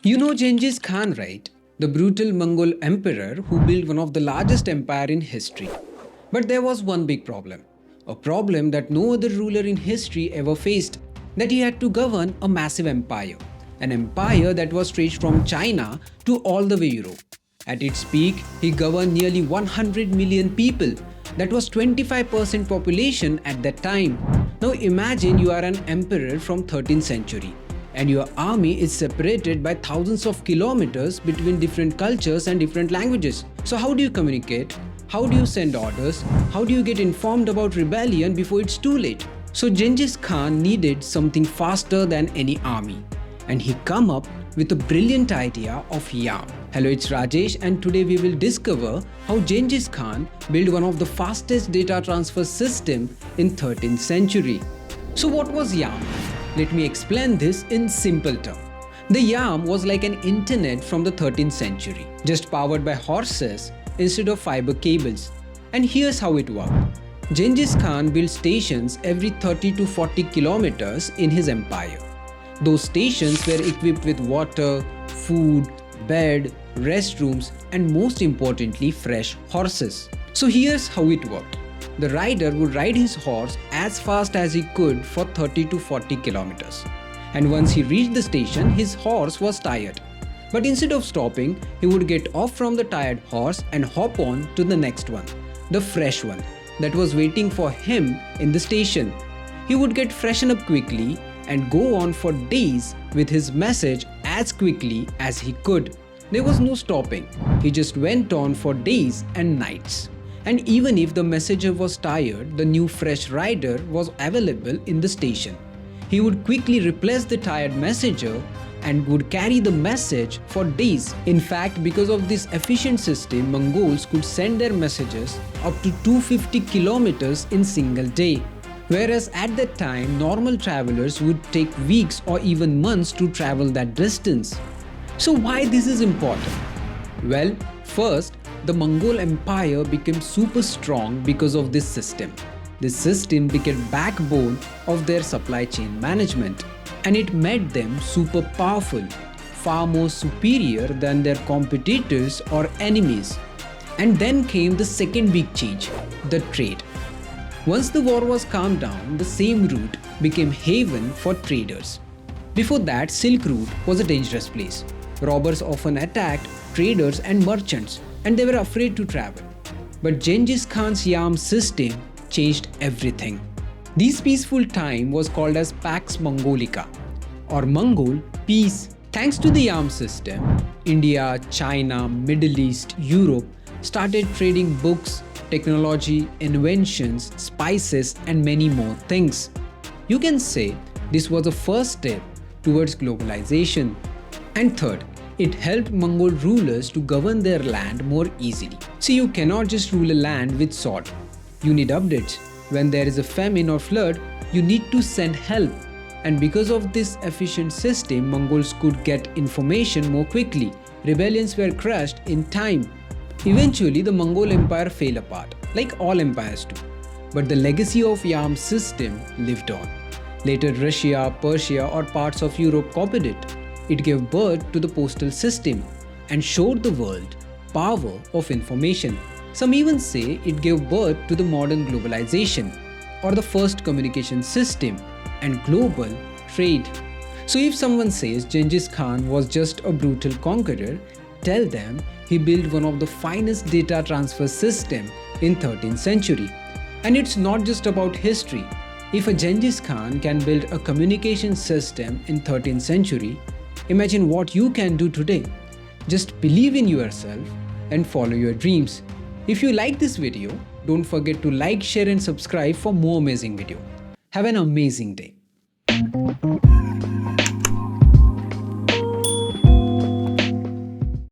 You know Genghis Khan, right? The brutal Mongol emperor who built one of the largest empire in history. But there was one big problem. A problem that no other ruler in history ever faced. That he had to govern a massive empire. An empire that was stretched from China to all the way Europe. At its peak, he governed nearly 100 million people. That was 25% population at that time. Now imagine you are an emperor from 13th century and your army is separated by thousands of kilometers between different cultures and different languages. So how do you communicate? How do you send orders? How do you get informed about rebellion before it's too late? So Genghis Khan needed something faster than any army. And he come up with a brilliant idea of YAM. Hello, it's Rajesh and today we will discover how Genghis Khan built one of the fastest data transfer system in 13th century. So what was YAM? Let me explain this in simple terms. The YAM was like an internet from the 13th century, just powered by horses instead of fiber cables. And here's how it worked. Genghis Khan built stations every 30 to 40 kilometers in his empire. Those stations were equipped with water, food, bed, restrooms, and most importantly, fresh horses. So here's how it worked. The rider would ride his horse as fast as he could for 30 to 40 kilometers. And once he reached the station, his horse was tired. But instead of stopping, he would get off from the tired horse and hop on to the next one, the fresh one, that was waiting for him in the station. He would get freshened up quickly and go on for days with his message as quickly as he could. There was no stopping. He just went on for days and nights. And even if the messenger was tired, the new fresh rider was available in the station. He would quickly replace the tired messenger and would carry the message for days. In fact, because of this efficient system, Mongols could send their messages up to 250 kilometers in single day. Whereas at that time, normal travelers would take weeks or even months to travel that distance. So why this is important? Well, first, the Mongol Empire became super strong because of this system. This system became backbone of their supply chain management, and it made them super powerful, far more superior than their competitors or enemies. And then came the second big change, the trade. Once the war was calmed down, the same route became haven for traders. Before that, Silk Route was a dangerous place. Robbers often attacked traders and merchants, and they were afraid to travel. But Genghis Khan's YAM system changed everything. This peaceful time was called as Pax Mongolica, or Mongol peace. Thanks to the YAM system, India, China, Middle East, Europe started trading books, technology, inventions, spices, and many more things. You can say this was the first step towards globalization. And third, it helped Mongol rulers to govern their land more easily. See, you cannot just rule a land with sword. You need updates. When there is a famine or flood, you need to send help. And because of this efficient system, Mongols could get information more quickly. Rebellions were crushed in time. Eventually, the Mongol Empire fell apart, like all empires do. But the legacy of YAM system lived on. Later, Russia, Persia, or parts of Europe copied it. It gave birth to the postal system and showed the world power of information. Some even say it gave birth to the modern globalization or the first communication system and global trade. So if someone says Genghis Khan was just a brutal conqueror, tell them he built one of the finest data transfer system in 13th century. And it's not just about history. If a Genghis Khan can build a communication system in 13th century, imagine what you can do today. Just believe in yourself and follow your dreams. If you like this video, don't forget to like, share and subscribe for more amazing videos. Have an amazing day.